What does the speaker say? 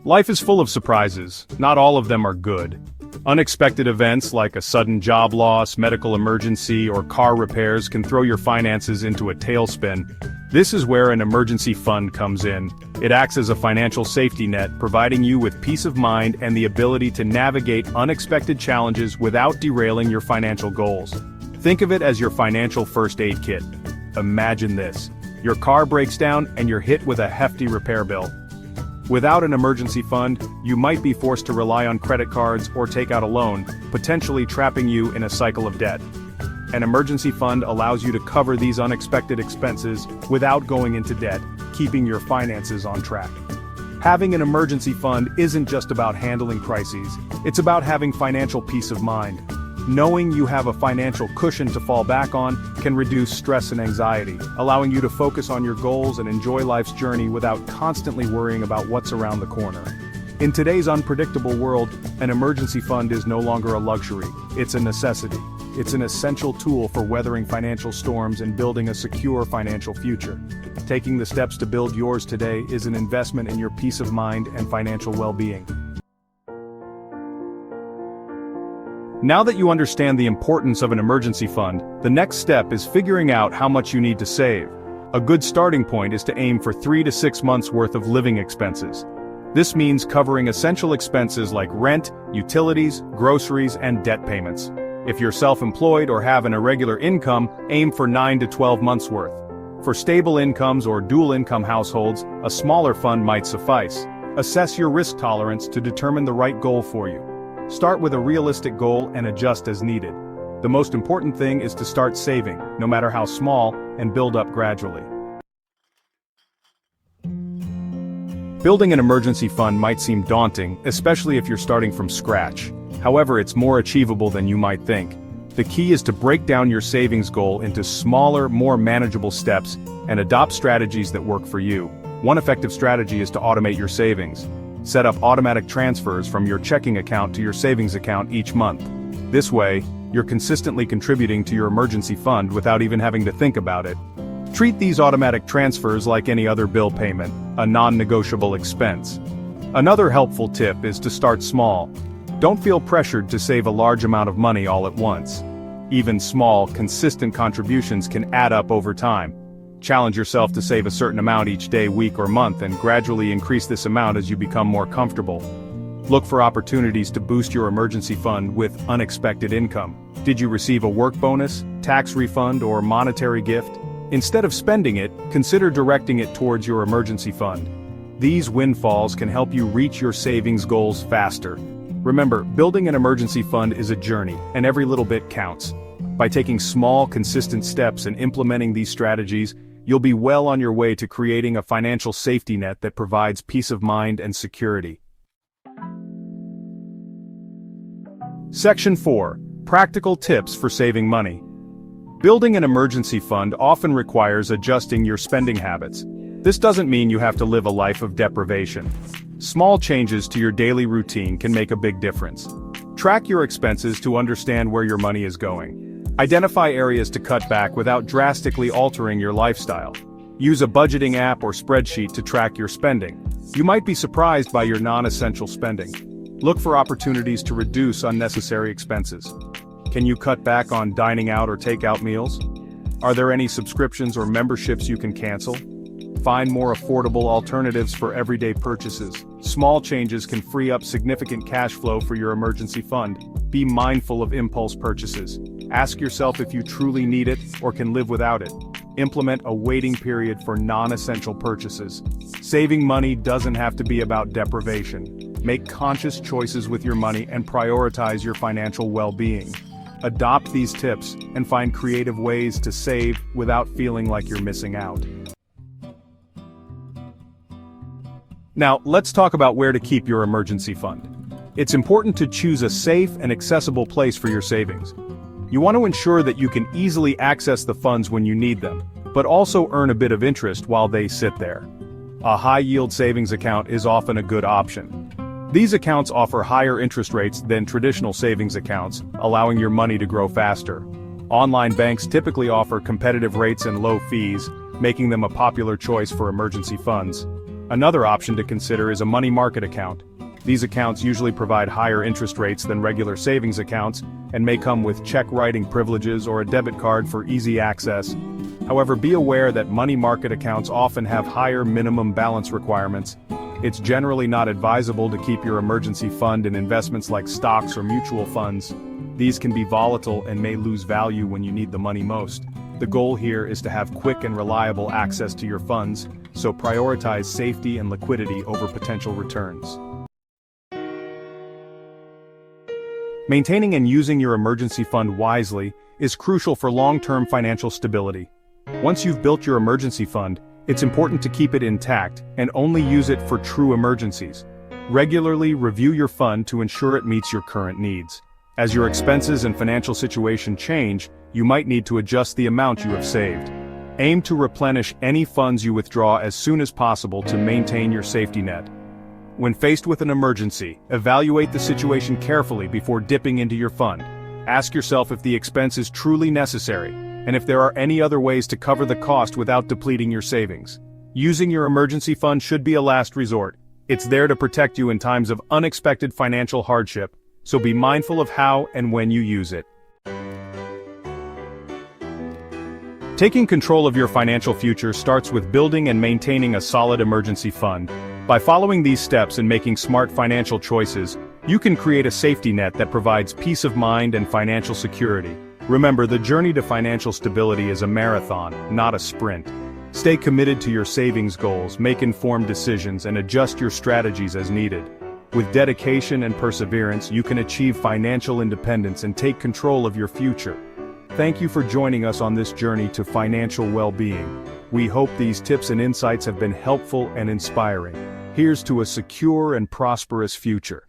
Life is full of surprises. Not all of them are good. Unexpected events like a sudden job loss, medical emergency, or car repairs can throw your finances into a tailspin. This is where an emergency fund comes in. It acts as a financial safety net, providing you with peace of mind and the ability to navigate unexpected challenges without derailing your financial goals. Think of it as your financial first aid kit. Imagine this. Your car breaks down and you're hit with a hefty repair bill. Without an emergency fund, you might be forced to rely on credit cards or take out a loan, potentially trapping you in a cycle of debt. An emergency fund allows you to cover these unexpected expenses without going into debt, keeping your finances on track. Having an emergency fund isn't just about handling crises, it's about having financial peace of mind. Knowing you have a financial cushion to fall back on can reduce stress and anxiety, allowing you to focus on your goals and enjoy life's journey without constantly worrying about what's around the corner. In today's unpredictable world, an emergency fund is no longer a luxury, it's a necessity. It's an essential tool for weathering financial storms and building a secure financial future. Taking the steps to build yours today is an investment in your peace of mind and financial well-being. Now that you understand the importance of an emergency fund, the next step is figuring out how much you need to save. A good starting point is to aim for 3 to 6 months worth of living expenses. This means covering essential expenses like rent, utilities, groceries, and debt payments. If you're self-employed or have an irregular income, aim for 9 to 12 months worth. For stable incomes or dual-income households, a smaller fund might suffice. Assess your risk tolerance to determine the right goal for you. Start with a realistic goal and adjust as needed. The most important thing is to start saving, no matter how small, and build up gradually. Building an emergency fund might seem daunting, especially if you're starting from scratch. However, it's more achievable than you might think. The key is to break down your savings goal into smaller, more manageable steps, and adopt strategies that work for you. One effective strategy is to automate your savings. Set up automatic transfers from your checking account to your savings account each month. This way, you're consistently contributing to your emergency fund without even having to think about it. Treat these automatic transfers like any other bill payment, a non-negotiable expense. Another helpful tip is to start small. Don't feel pressured to save a large amount of money all at once. Even small, consistent contributions can add up over time. Challenge yourself to save a certain amount each day, week, or month, and gradually increase this amount as you become more comfortable. Look for opportunities to boost your emergency fund with unexpected income. Did you receive a work bonus, tax refund, or monetary gift? Instead of spending it, consider directing it towards your emergency fund. These windfalls can help you reach your savings goals faster. Remember, building an emergency fund is a journey, and every little bit counts. By taking small, consistent steps and implementing these strategies, you'll be well on your way to creating a financial safety net that provides peace of mind and security. Section 4. Practical tips for saving money. Building an emergency fund often requires adjusting your spending habits. This doesn't mean you have to live a life of deprivation. Small changes to your daily routine can make a big difference. Track your expenses to understand where your money is going. Identify areas to cut back without drastically altering your lifestyle. Use a budgeting app or spreadsheet to track your spending. You might be surprised by your non-essential spending. Look for opportunities to reduce unnecessary expenses. Can you cut back on dining out or takeout meals? Are there any subscriptions or memberships you can cancel? Find more affordable alternatives for everyday purchases. Small changes can free up significant cash flow for your emergency fund. Be mindful of impulse purchases. Ask yourself if you truly need it or can live without it. Implement a waiting period for non-essential purchases. Saving money doesn't have to be about deprivation. Make conscious choices with your money and prioritize your financial well-being. Adopt these tips and find creative ways to save without feeling like you're missing out. Now, let's talk about where to keep your emergency fund. It's important to choose a safe and accessible place for your savings. You want to ensure that you can easily access the funds when you need them, but also earn a bit of interest while they sit there. A high-yield savings account is often a good option. These accounts offer higher interest rates than traditional savings accounts, allowing your money to grow faster. Online banks typically offer competitive rates and low fees, making them a popular choice for emergency funds. Another option to consider is a money market account. These accounts usually provide higher interest rates than regular savings accounts and may come with check writing privileges or a debit card for easy access. However, be aware that money market accounts often have higher minimum balance requirements. It's generally not advisable to keep your emergency fund in investments like stocks or mutual funds. These can be volatile and may lose value when you need the money most. The goal here is to have quick and reliable access to your funds, so prioritize safety and liquidity over potential returns. Maintaining and using your emergency fund wisely is crucial for long-term financial stability. Once you've built your emergency fund, it's important to keep it intact and only use it for true emergencies. Regularly review your fund to ensure it meets your current needs. As your expenses and financial situation change, you might need to adjust the amount you have saved. Aim to replenish any funds you withdraw as soon as possible to maintain your safety net. When faced with an emergency, evaluate the situation carefully before dipping into your fund. Ask yourself if the expense is truly necessary, and if there are any other ways to cover the cost without depleting your savings. Using your emergency fund should be a last resort. It's there to protect you in times of unexpected financial hardship, so be mindful of how and when you use it. Taking control of your financial future starts with building and maintaining a solid emergency fund. By following these steps and making smart financial choices, you can create a safety net that provides peace of mind and financial security. Remember, the journey to financial stability is a marathon, not a sprint. Stay committed to your savings goals, make informed decisions, and adjust your strategies as needed. With dedication and perseverance, you can achieve financial independence and take control of your future. Thank you for joining us on this journey to financial well-being. We hope these tips and insights have been helpful and inspiring. Here's to a secure and prosperous future.